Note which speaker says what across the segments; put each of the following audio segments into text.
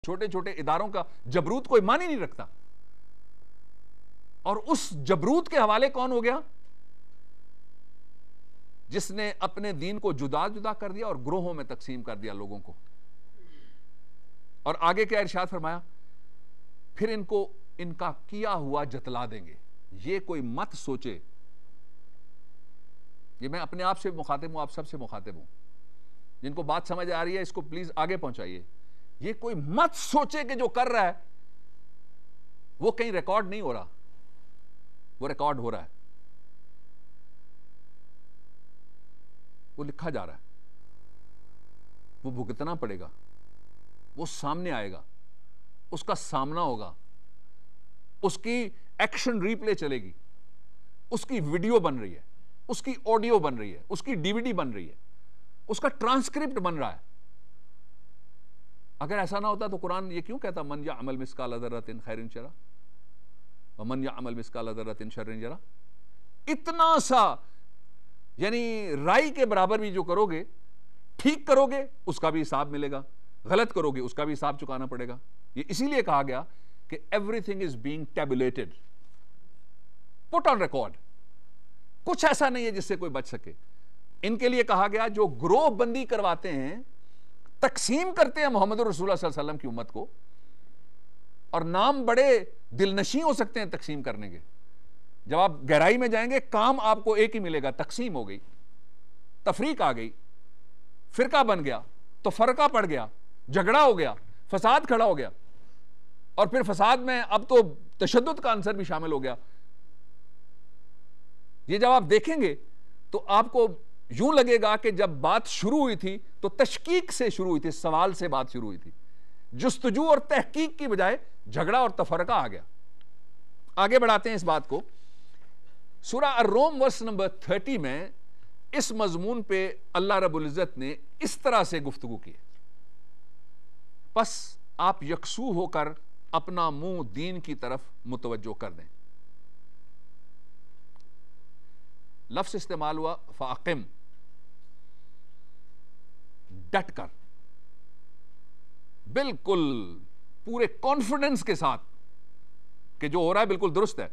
Speaker 1: چھوٹے چھوٹے اداروں کا جبروت کوئی معنی نہیں رکھتا. اور اس جبروت کے حوالے کون ہو گیا؟ جس نے اپنے دین کو جدا جدا کر دیا اور گروہوں میں تقسیم کر دیا لوگوں کو. اور آگے کیا ارشاد فرمایا؟ پھر ان کا کیا ہوا جتلا دیں گے. یہ کوئی مت سوچے، یہ میں اپنے آپ سے مخاطب ہوں، آپ سب سے مخاطب ہوں، جن کو بات سمجھ آ رہی ہے اس کو پلیز آگے پہنچائیے. یہ کوئی مت سوچے کہ جو کر رہا ہے وہ کہیں ریکارڈ نہیں ہو رہا، وہ ریکارڈ ہو رہا ہے، وہ لکھا جا رہا ہے، وہ بھگتنا پڑے گا، وہ سامنے آئے گا، اس کا سامنا ہوگا، اس کی ایکشن ریپلے چلے گی، اس کی ویڈیو بن رہی ہے، اس کی آڈیو بن رہی ہے، اس کی ڈی وی ڈی بن رہی ہے، اس کا ٹرانسکرپٹ بن رہا ہے. اگر ایسا نہ ہوتا تو قرآن یہ کیوں کہتا من یعمل مثقال ذرۃ خیر یرہ ومن یعمل مثقال ذرۃ شر یرہ؟ اتنا سا یعنی رائی کے برابر بھی جو کرو گے، ٹھیک کرو گے اس کا بھی حساب ملے گا، غلط کرو گے اس کا بھی حساب چکانا پڑے گا. یہ اسی لیے کہا گیا کہ every thing is being tabulated, put on record. کچھ ایسا نہیں ہے جس سے کوئی بچ سکے. ان کے لیے کہا گیا جو گروہ بندی کرواتے ہیں، تقسیم کرتے ہیں محمد رسول اللہ صلی اللہ علیہ وسلم کی امت کو، اور نام بڑے دل نشیں ہو سکتے ہیں تقسیم کرنے کے. جب آپ گہرائی میں جائیں گے کام آپ کو ایک ہی ملے گا. تقسیم ہو گئی، تفریق آ گئی، فرقہ بن گیا، تو فرقہ پڑ گیا، جھگڑا ہو گیا، فساد کھڑا ہو گیا، اور پھر فساد میں اب تو تشدد کا عنصر بھی شامل ہو گیا. یہ جب آپ دیکھیں گے تو آپ کو یوں لگے گا کہ جب بات شروع ہوئی تھی تو تشکیک سے شروع ہوئی تھی، سوال سے بات شروع ہوئی تھی، جستجو اور تحقیق کی بجائے جھگڑا اور تفرقہ آ گیا. آگے بڑھاتے ہیں اس بات کو. سورہ الروم ورس نمبر 30 میں اس مضمون پہ اللہ رب العزت نے اس طرح سے گفتگو کی. پس آپ یکسو ہو کر اپنا منہ دین کی طرف متوجہ کر دیں. لفظ استعمال ہوا فاقم، ڈٹ کر، بالکل پورے کانفیڈنس کے ساتھ کہ جو ہو رہا ہے بالکل درست ہے.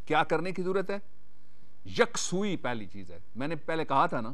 Speaker 1: کیا کرنے کی ضرورت ہے؟ یکسوئی پہلی چیز ہے. میں نے پہلے کہا تھا نا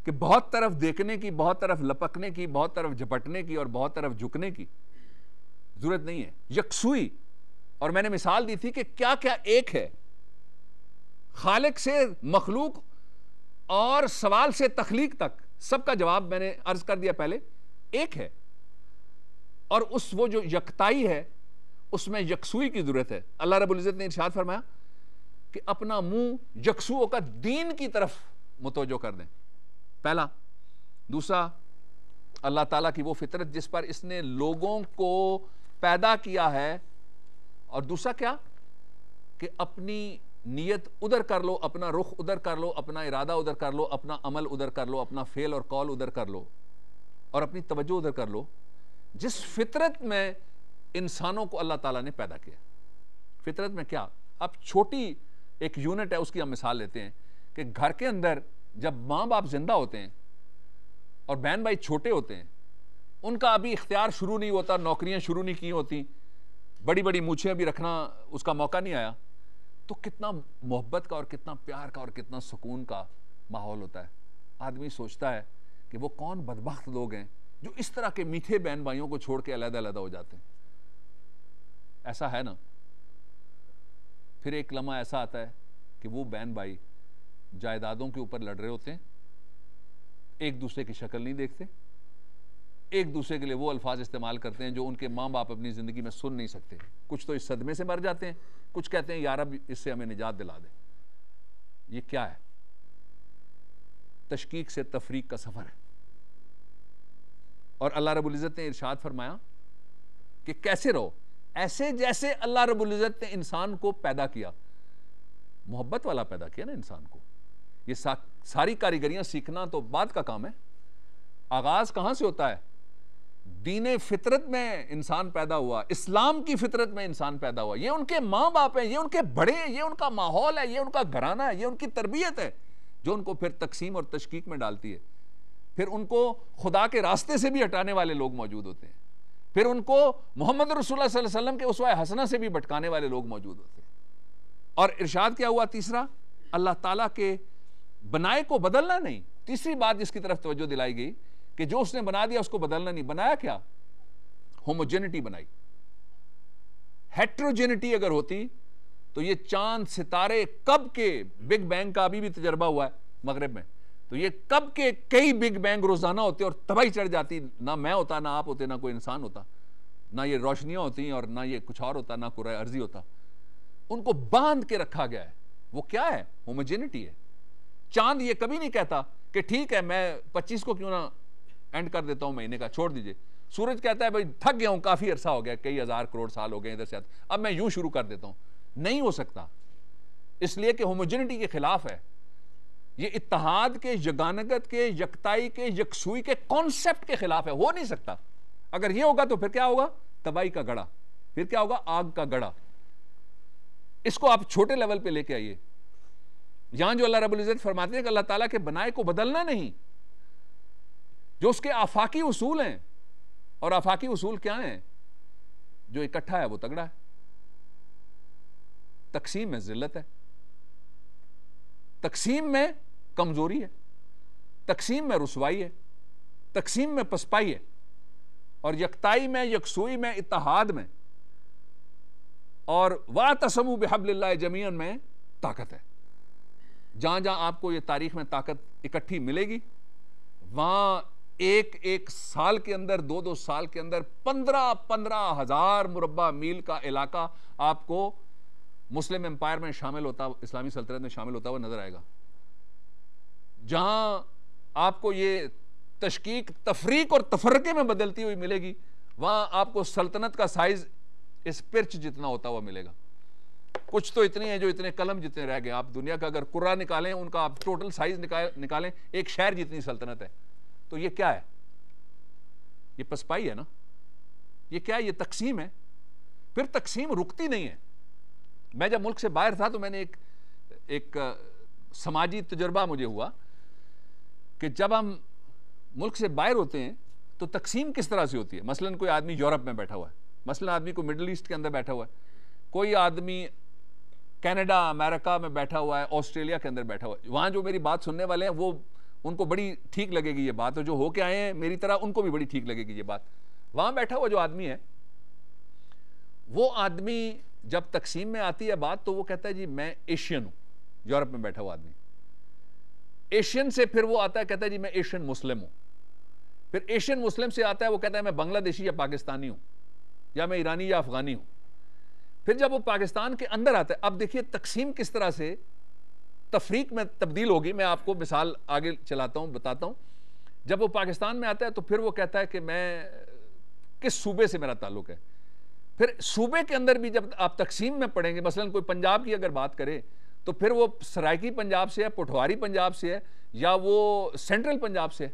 Speaker 1: کہ بہت طرف دیکھنے کی، بہت طرف لپکنے کی، بہت طرف جھپٹنے کی اور بہت طرف جھکنے کی ضرورت نہیں ہے. یکسوئی. اور میں نے مثال دی تھی کہ کیا کیا ایک ہے. خالق سے مخلوق اور سوال سے تخلیق تک سب کا جواب میں نے عرض کر دیا پہلے، ایک ہے. اور وہ جو یکتائی ہے اس میں یکسوئی کی ضرورت ہے. اللہ رب العزت نے ارشاد فرمایا کہ اپنا منہ یکسو ہو کر دین کی طرف متوجہ کر دیں. پہلا. دوسرا، اللہ تعالیٰ کی وہ فطرت جس پر اس نے لوگوں کو پیدا کیا ہے. اور دوسرا کیا؟ کہ اپنی نیت ادھر کر لو، اپنا رخ ادھر کر لو، اپنا ارادہ ادھر کر لو، اپنا عمل ادھر کر لو، اپنا فعل اور قول ادھر کر لو، اور اپنی توجہ ادھر کر لو جس فطرت میں انسانوں کو اللہ تعالیٰ نے پیدا کیا. فطرت میں کیا؟ اب چھوٹی ایک یونٹ ہے، اس کی ہم مثال لیتے ہیں کہ گھر کے اندر جب ماں باپ زندہ ہوتے ہیں اور بہن بھائی چھوٹے ہوتے ہیں، ان کا ابھی اختیار شروع نہیں ہوتا، نوکریاں شروع نہیں کی ہوتی، بڑی بڑی مونچھیں ابھی رکھنا اس کا موقع نہیں آیا، تو کتنا محبت کا اور کتنا پیار کا اور کتنا سکون کا ماحول ہوتا ہے. آدمی سوچتا ہے کہ وہ کون بدبخت لوگ ہیں جو اس طرح کے میٹھے بہن بھائیوں کو چھوڑ کے علیحدہ علیحدہ ہو جاتے ہیں. ایسا ہے نا؟ پھر ایک لمحہ ایسا آتا ہے کہ وہ بہن بھائی جائیدادوں کے اوپر لڑ رہے ہوتے ہیں، ایک دوسرے کی شکل نہیں دیکھتے، ایک دوسرے کے لیے وہ الفاظ استعمال کرتے ہیں جو ان کے ماں باپ اپنی زندگی میں سن نہیں سکتے. کچھ تو اس صدمے سے مر جاتے ہیں، کچھ کہتے ہیں یا رب اس سے ہمیں نجات دلا دے. یہ کیا ہے؟ تشکیک سے تفریق کا سفر ہے. اور اللہ رب العزت نے ارشاد فرمایا کہ کیسے رہو؟ ایسے جیسے اللہ رب العزت نے انسان کو پیدا کیا. محبت والا پیدا کیا نا انسان کو. یہ ساری کاریگریاں سیکھنا تو بعد کا کام ہے. آغاز کہاں سے ہوتا ہے؟ دین فطرت میں انسان پیدا ہوا، اسلام کی فطرت میں انسان پیدا ہوا. یہ ان کے ماں باپ ہیں، یہ ان کے بڑے ہیں، یہ ان کا ماحول ہے، یہ ان کا گھرانہ ہے، یہ ان کی تربیت ہے جو ان کو پھر تقسیم اور تشکیک میں ڈالتی ہے. پھر ان کو خدا کے راستے سے بھی ہٹانے والے لوگ موجود ہوتے ہیں. پھر ان کو محمد رسول اللہ صلی اللہ علیہ وسلم کے اسوہ حسنہ سے بھی بھٹکانے والے لوگ موجود ہوتے ہیں. اور ارشاد کیا ہوا تیسرا, اللہ تعالیٰ کے بنائے کو بدلنا نہیں. تیسری بات جس کی طرف توجہ دلائی گئی کہ جو اس نے بنا دیا اس کو بدلنا نہیں. بنایا کیا؟ ہوموجینٹی بنائی. ہیٹروجینٹی اگر ہوتی تو یہ چاند ستارے کب کے بگ بینگ کا ابھی بھی تجربہ ہوا ہے مغرب میں, تو یہ کب کے کئی بگ بینگ روزانہ ہوتے اور تباہی چڑھ جاتی. نہ میں ہوتا, نہ آپ ہوتے, نہ کوئی انسان ہوتا, نہ یہ روشنیاں ہوتی اور نہ یہ کچھ اور ہوتا, نہ کرۂ ارضی ہوتا. ان کو باندھ کے رکھا گیا ہے. وہ کیا ہے؟ ہوموجینٹی ہے. چاند یہ کبھی نہیں کہتا کہ ٹھیک ہے میں 25 کو کیوں نہ اینڈ کر دیتا ہوں مہینے کا, چھوڑ دیجئے. سورج کہتا ہے بھائی تھک گیا ہوں, کافی عرصہ ہو گیا, کئی ہزار کروڑ سال ہو گئے ادھر سے, اب میں یوں شروع کر دیتا ہوں. نہیں ہو سکتا, اس لیے کہ ہوموجینٹی کے خلاف ہے. یہ اتحاد کے, یگانگت کے, یکتائی کے, یکسوئی کے کانسیپٹ کے خلاف ہے. ہو نہیں سکتا. اگر یہ ہوگا تو پھر کیا ہوگا؟ تباہی کا گڑھا. پھر کیا ہوگا؟ آگ کا گڑھا. اس کو آپ چھوٹے لیول پہ لے کے آئیے. یہاں جو اللہ رب العزت فرماتے ہیں کہ اللہ تعالیٰ کے بنائے کو بدلنا نہیں, جو اس کے آفاقی اصول ہیں. اور آفاقی اصول کیا ہیں؟ جو اکٹھا ہے وہ تگڑا ہے, تقسیم میں ذلت ہے, تقسیم میں کمزوری ہے, تقسیم میں رسوائی ہے, تقسیم میں پسپائی ہے, اور یکتائی میں, یکسوئی میں, اتحاد میں اور وَاعْتَصِمُوا بِحَبْلِ اللَّهِ جَمِيعًا میں طاقت ہے. جہاں جہاں آپ کو یہ تاریخ میں طاقت اکٹھی ملے گی, وہاں ایک سال کے اندر, دو سال کے اندر 15,000 مربع میل کا علاقہ آپ کو مسلم امپائر میں شامل ہوتا, اسلامی سلطنت میں شامل ہوتا ہوا نظر آئے گا. جہاں آپ کو یہ تشکیک, تفریق اور تفرقے میں بدلتی ہوئی ملے گی, وہاں آپ کو سلطنت کا سائز اس پرچ جتنا ہوتا ہوا ملے گا. کچھ تو اتنے ہیں جو اتنے قلم جتنے رہ گئے. آپ دنیا کا اگر قرہ نکالیں, ان کا آپ ٹوٹل سائز نکالیں, ایک شہر جتنی سلطنت ہے. تو یہ کیا ہے؟ یہ پسپائی ہے نا. یہ کیا ہے؟ یہ تقسیم ہے. پھر تقسیم رکتی نہیں ہے. میں جب ملک سے باہر تھا تو میں نے ایک سماجی تجربہ مجھے ہوا کہ جب ہم ملک سے باہر ہوتے ہیں تو تقسیم کس طرح سے ہوتی ہے. مثلا کوئی آدمی یورپ میں بیٹھا ہوا ہے, مثلا آدمی کو مڈل ایسٹ کے اندر بیٹھا ہوا ہے, کوئی آدمی کینیڈا, امریکہ میں بیٹھا ہوا ہے, آسٹریلیا کے اندر بیٹھا ہوا ہے. وہاں جو میری بات سننے والے ہیں وہ ان کو بڑی ٹھیک لگے گی یہ بات, اور جو ہو کے آئے ہیں میری طرح ان کو بھی بڑی ٹھیک لگے گی یہ بات. وہاں بیٹھا ہوا جو آدمی ہے, وہ آدمی جب تقسیم میں آتی ہے بات تو وہ کہتا ہے جی میں ایشین ہوں. یورپ میں بیٹھا ہوا آدمی ایشین سے پھر وہ آتا ہے کہتا ہے جی میں ایشین مسلم ہوں. پھر ایشین مسلم سے آتا ہے وہ کہتا ہے میں بنگلہ دیشی یا پاکستانی ہوں, یا میں ایرانی یا افغانی ہوں. پھر جب وہ پاکستان کے اندر آتا ہے, اب دیکھیے تقسیم کس طرح سے تفریق میں تبدیل ہوگی. میں آپ کو مثال آگے چلاتا ہوں, بتاتا ہوں. جب وہ پاکستان میں آتا ہے تو پھر وہ کہتا ہے کہ میں کس صوبے سے میرا تعلق ہے. پھر صوبے کے اندر بھی جب آپ تقسیم میں پڑھیں گے, مثلا کوئی پنجاب کی اگر بات کرے تو پھر وہ سرائکی پنجاب سے ہے, پٹھواری پنجاب سے ہے, یا وہ سینٹرل پنجاب سے ہے.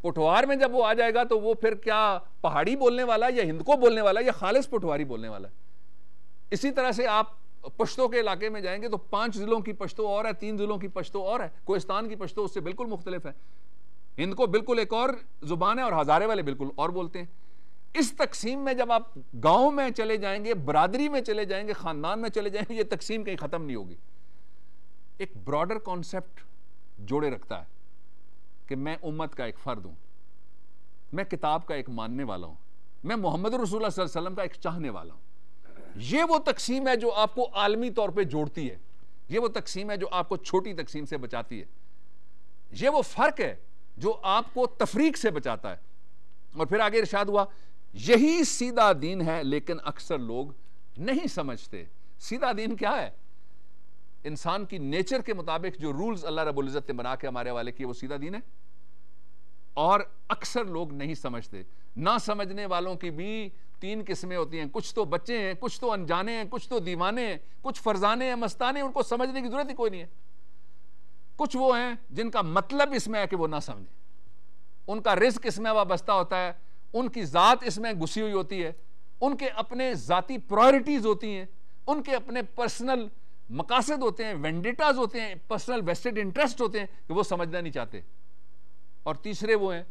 Speaker 1: پٹھوار میں جب وہ آ جائے گا تو وہ پھر کیا پہاڑی بولنے والا, یا ہند کو بولنے والا, یا خالص پٹھواری بولنے والا ہے. اسی طرح سے آپ پشتو کے علاقے میں جائیں گے تو 5 ضلعوں کی پشتو اور ہے, 3 ضلعوں کی پشتو اور ہے. کوہستان کی پشتو اس سے بالکل مختلف ہے. ہند کو بالکل ایک اور زبان ہے, اور ہزارے والے بالکل اور بولتے ہیں. اس تقسیم میں جب آپ گاؤں میں چلے جائیں گے, برادری میں چلے جائیں گے, خاندان میں چلے جائیں گے, یہ تقسیم کہیں ختم نہیں ہوگی. ایک براڈر کانسیپٹ جوڑے رکھتا ہے کہ میں امت کا ایک فرد ہوں, میں کتاب کا ایک ماننے والا ہوں, میں محمد رسول اللہ صلی اللہ علیہ وسلم کا ایک چاہنے والا ہوں. یہ وہ تقسیم ہے جو آپ کو عالمی طور پہ جوڑتی ہے. یہ وہ تقسیم ہے جو آپ کو چھوٹی تقسیم سے بچاتی ہے. یہ وہ فرق ہے جو آپ کو تفریق سے بچاتا ہے. اور پھر آگے ارشاد ہوا یہی سیدھا دین ہے لیکن اکثر لوگ نہیں سمجھتے. سیدھا دین کیا ہے؟ انسان کی نیچر کے مطابق جو رولز اللہ رب العزت نے بنا کے ہمارے والے کیے وہ سیدھا دین ہے, اور اکثر لوگ نہیں سمجھتے. نہ سمجھنے والوں کی بھی 3 قسمیں ہوتی ہیں. کچھ تو بچے ہیں, کچھ تو انجانے ہیں, کچھ تو دیوانے ہیں, کچھ فرزانے ہیں, مستانے ہیں, ان کو سمجھنے کی ضرورت ہی کوئی نہیں ہے. کچھ وہ ہیں جن کا مطلب اس میں ہے کہ وہ نہ سمجھیں, ان کا رزق اس میں وابستہ ہوتا ہے, ان کی ذات اس میں گھسی ہوئی ہوتی ہے, ان کے اپنے ذاتی پرائرٹیز ہوتی ہیں, ان کے اپنے پرسنل مقاصد ہوتے ہیں, وینڈیٹاز ہوتے ہیں, پرسنل ویسٹڈ انٹرسٹ ہوتے ہیں کہ وہ سمجھنا نہیں چاہتے. اور تیسرے وہ ہیں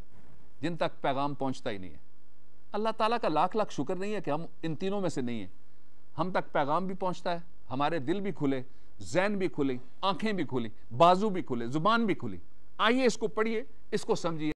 Speaker 1: جن تک پیغام پہنچتا ہی نہیں ہے. اللہ تعالیٰ کا لاکھ لاکھ شکر نہیں ہے کہ ہم ان تینوں میں سے نہیں ہیں. ہم تک پیغام بھی پہنچتا ہے, ہمارے دل بھی کھلے, ذہن بھی کھلے, آنکھیں بھی کھلی, بازو بھی کھلے, زبان بھی کھلی. آئیے اس کو پڑھیے, اس کو سمجھیے.